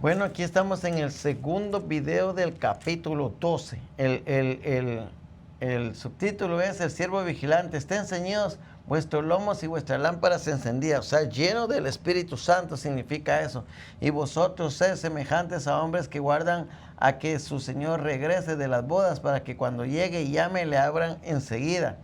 Bueno, aquí estamos en el segundo video del capítulo 12. El subtítulo es El siervo vigilante. Estén ceñidos vuestros lomos y vuestras lámparas encendidas. O sea, lleno del Espíritu Santo significa eso. Y vosotros sed semejantes a hombres que guardan a que su Señor regrese de las bodas, para que cuando llegue y llame le abran enseguida.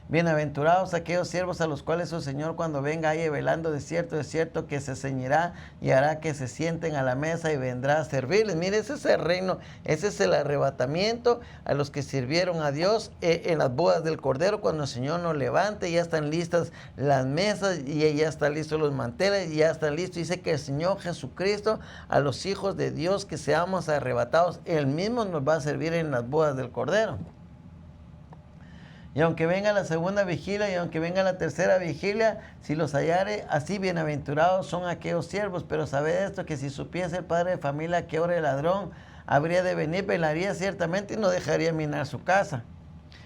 Bienaventurados aquellos siervos a los cuales su Señor cuando venga halle velando de cierto que se ceñirá y hará que se sienten a la mesa y vendrá a servirles. Mire, ese es el reino, ese es el arrebatamiento a los que sirvieron a Dios en las bodas del Cordero. Cuando el Señor nos levante, ya están listas las mesas y ya están listos los manteles y ya están listos. Dice que el Señor Jesucristo a los hijos de Dios que seamos arrebatados, Él mismo nos va a servir en las bodas del Cordero. Y aunque venga la segunda vigilia y aunque venga la tercera vigilia, si los hallare, así bienaventurados son aquellos siervos. Pero sabed esto, que si supiese el padre de familia que hora el ladrón habría de venir, velaría ciertamente y no dejaría minar su casa.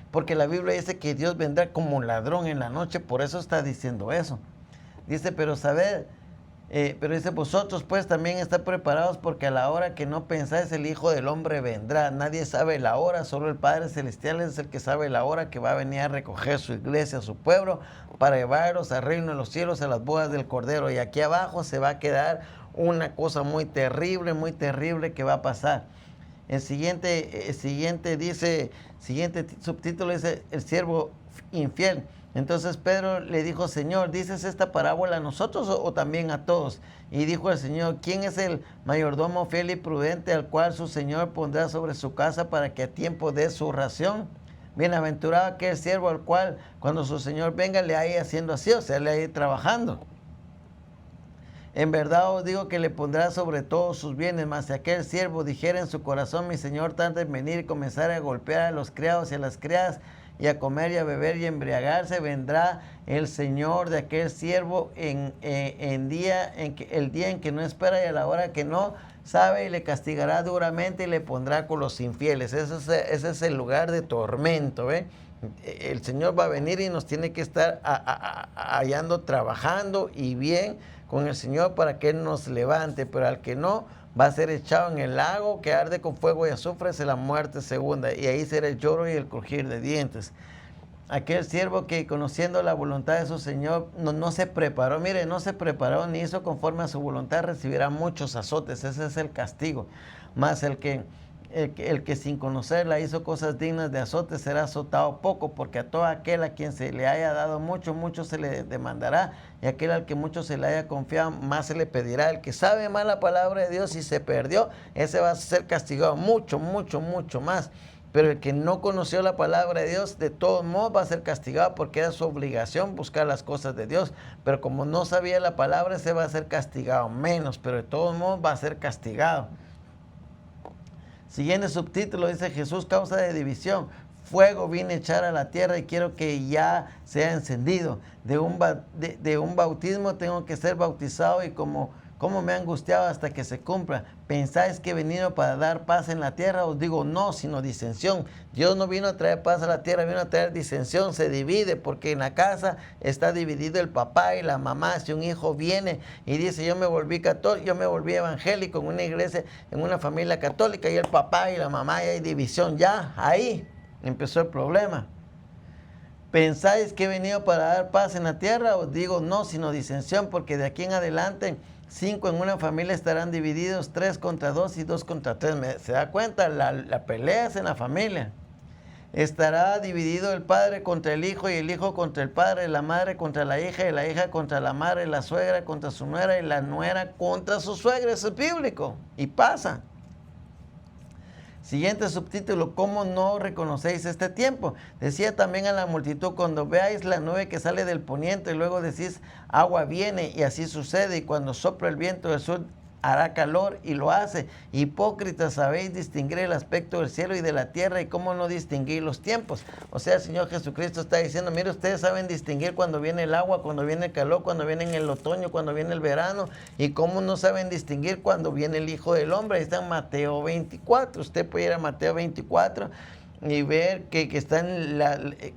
Porque la Biblia dice que Dios vendrá como un ladrón en la noche, por eso está diciendo eso. Dice, pero sabed, pero dice, vosotros pues también estad preparados, porque a la hora que no pensáis el Hijo del Hombre vendrá. Nadie sabe la hora, solo el Padre Celestial es el que sabe la hora que va a venir a recoger su iglesia, su pueblo, para llevarlos al reino de los cielos, a las bodas del Cordero. Y aquí abajo se va a quedar una cosa muy terrible que va a pasar. El siguiente subtítulo dice, el siervo infiel. Entonces Pedro le dijo, Señor, ¿dices esta parábola a nosotros o también a todos? Y dijo el Señor, ¿quién es el mayordomo fiel y prudente al cual su Señor pondrá sobre su casa para que a tiempo dé su ración? Bienaventurado aquel siervo al cual cuando su Señor venga le haya haciendo así, o sea, le haya trabajando. En verdad os digo que le pondrá sobre todos sus bienes. Mas si aquel siervo dijera en su corazón, mi Señor tarda en venir, y comenzara a golpear a los criados y a las criadas, y a comer y a beber y a embriagarse, vendrá el Señor de aquel siervo el día en que no espera y a la hora que no sabe, y le castigará duramente y le pondrá con los infieles. Ese es el lugar de tormento, ¿ve? El Señor va a venir y nos tiene que estar hallando, trabajando y bien con el Señor para que Él nos levante, pero al que no, va a ser echado en el lago que arde con fuego y azufre, es la muerte segunda, y ahí será el lloro y el crujir de dientes. Aquel siervo que conociendo la voluntad de su Señor no se preparó, mire, no se preparó ni hizo conforme a su voluntad, recibirá muchos azotes. Ese es el castigo. Mas el que sin conocerla hizo cosas dignas de azote será azotado poco, porque a todo aquel a quien se le haya dado mucho, mucho se le demandará, y aquel al que mucho se le haya confiado, más se le pedirá. El que sabe más la palabra de Dios y se perdió, ese va a ser castigado mucho, mucho, mucho más. Pero el que no conoció la palabra de Dios, de todos modos va a ser castigado, porque era su obligación buscar las cosas de Dios. Pero como no sabía la palabra, ese va a ser castigado menos, pero de todos modos va a ser castigado. Siguiente subtítulo dice, Jesús causa de división. Fuego vine a echar a la tierra y quiero que ya sea encendido. De un bautismo tengo que ser bautizado, y como me ha angustiado hasta que se cumpla. ¿Pensáis que he venido para dar paz en la tierra? Os digo no, sino disensión. Dios no vino a traer paz a la tierra, vino a traer disensión. Se divide, porque en la casa está dividido el papá y la mamá. Si un hijo viene y dice, yo me volví católico, yo me volví evangélico en una iglesia, en una familia católica, y el papá y la mamá, y hay división, ya ahí empezó el problema. ¿Pensáis que he venido para dar paz en la tierra? Os digo no, sino disensión, porque de aquí en adelante 5 en una familia estarán divididos, 3 contra 2 y 2 contra 3. ¿Se da cuenta? La pelea es en la familia. Estará dividido el padre contra el hijo, y el hijo contra el padre, la madre contra la hija, y la hija contra la madre, la suegra contra su nuera, y la nuera contra su suegra. Eso es bíblico y pasa. Siguiente subtítulo, ¿cómo no reconocéis este tiempo? Decía también a la multitud, cuando veáis la nube que sale del poniente, y luego decís, agua viene, y así sucede, y cuando sopla el viento del sur, hará calor, y lo hace. Hipócritas, sabéis distinguir el aspecto del cielo y de la tierra, y cómo no distinguir los tiempos. O sea, el Señor Jesucristo está diciendo, mire, ustedes saben distinguir cuando viene el agua, cuando viene el calor, cuando viene el otoño, cuando viene el verano, y cómo no saben distinguir cuando viene el Hijo del Hombre. Ahí está en Mateo 24, usted puede ir a Mateo 24, y ver que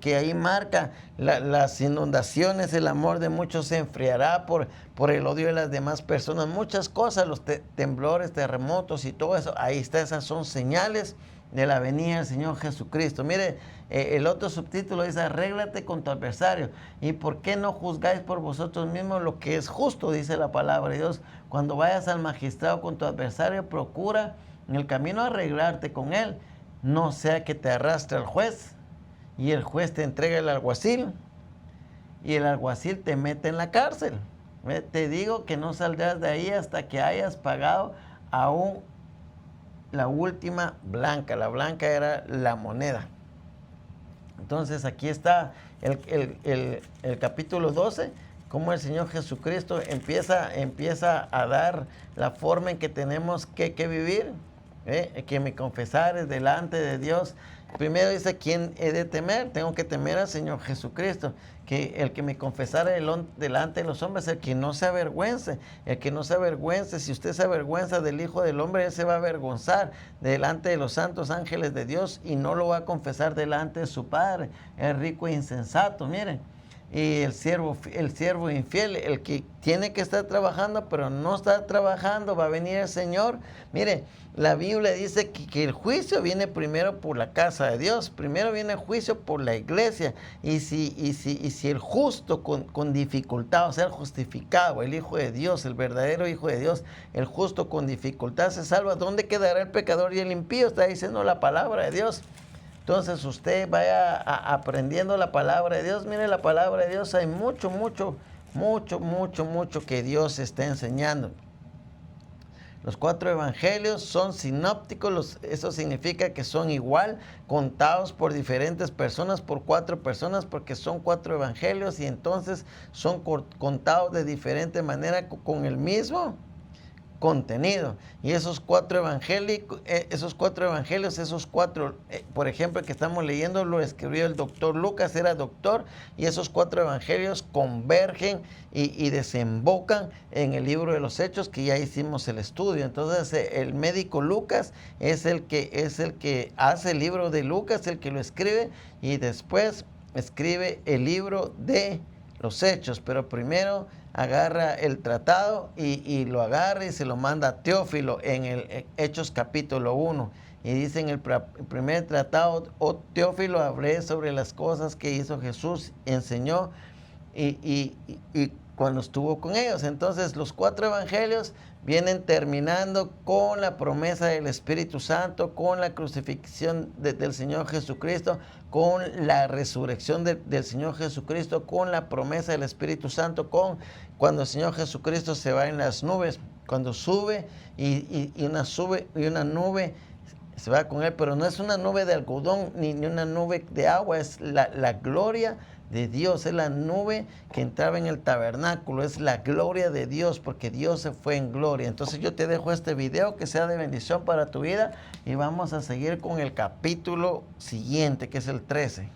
que ahí marca las inundaciones, el amor de muchos se enfriará por el odio de las demás personas, muchas cosas, los temblores, terremotos y todo eso, ahí está, esas son señales de la venida del Señor Jesucristo. Mire, el otro subtítulo dice, arréglate con tu adversario. ¿Y por qué no juzgáis por vosotros mismos lo que es justo? Dice la palabra de Dios. Cuando vayas al magistrado con tu adversario, procura en el camino arreglarte con él, no sea que te arrastre el juez y el juez te entregue el alguacil y el alguacil te mete en la cárcel. Te digo que no saldrás de ahí hasta que hayas pagado aún la última blanca. La blanca era la moneda. Entonces aquí está el capítulo 12, cómo el Señor Jesucristo empieza a dar la forma en que tenemos que vivir, que me confesares delante de Dios. Primero dice, ¿quién he de temer? Tengo que temer al Señor Jesucristo, que el que me confesara delante de los hombres, el que no se avergüence, si usted se avergüenza del Hijo del Hombre, él se va a avergonzar delante de los santos ángeles de Dios y no lo va a confesar delante de su Padre, el rico e insensato, miren. Y el siervo infiel, el que tiene que estar trabajando, pero no está trabajando, va a venir el Señor. Mire, la Biblia dice que el juicio viene primero por la casa de Dios, primero viene el juicio por la iglesia. Y si el justo con dificultad, o sea, el justificado, el Hijo de Dios, el verdadero Hijo de Dios, el justo con dificultad se salva, ¿dónde quedará el pecador y el impío? Está diciendo la palabra de Dios. Entonces usted vaya aprendiendo la palabra de Dios. Mire, la palabra de Dios hay mucho que Dios está enseñando. Los 4 evangelios son sinópticos, eso significa que son igual, contados por diferentes personas, por 4 personas, porque son 4 evangelios y entonces son contados de diferente manera con el mismo contenido. Y esos 4 evangelios, por ejemplo, que estamos leyendo, lo escribió el doctor Lucas, era doctor, y esos 4 evangelios convergen y desembocan en el libro de los Hechos, que ya hicimos el estudio. Entonces el médico Lucas es el que hace el libro de Lucas, el que lo escribe, y después escribe el libro de los Hechos, pero primero agarra el tratado y lo agarra y se lo manda a Teófilo en el Hechos capítulo 1. Y dice en el primer tratado, oh Teófilo, hablé sobre las cosas que hizo Jesús, enseñó y cuando estuvo con ellos. Entonces los 4 evangelios vienen terminando con la promesa del Espíritu Santo, con la crucifixión del Señor Jesucristo, con la resurrección del Señor Jesucristo, con la promesa del Espíritu Santo, cuando el Señor Jesucristo se va en las nubes, cuando sube y una nube se va con él, pero no es una nube de algodón ni una nube de agua, es la gloria de Dios, es la nube que entraba en el tabernáculo, es la gloria de Dios, porque Dios se fue en gloria. Entonces yo te dejo este video, que sea de bendición para tu vida, y vamos a seguir con el capítulo siguiente, que es el 13.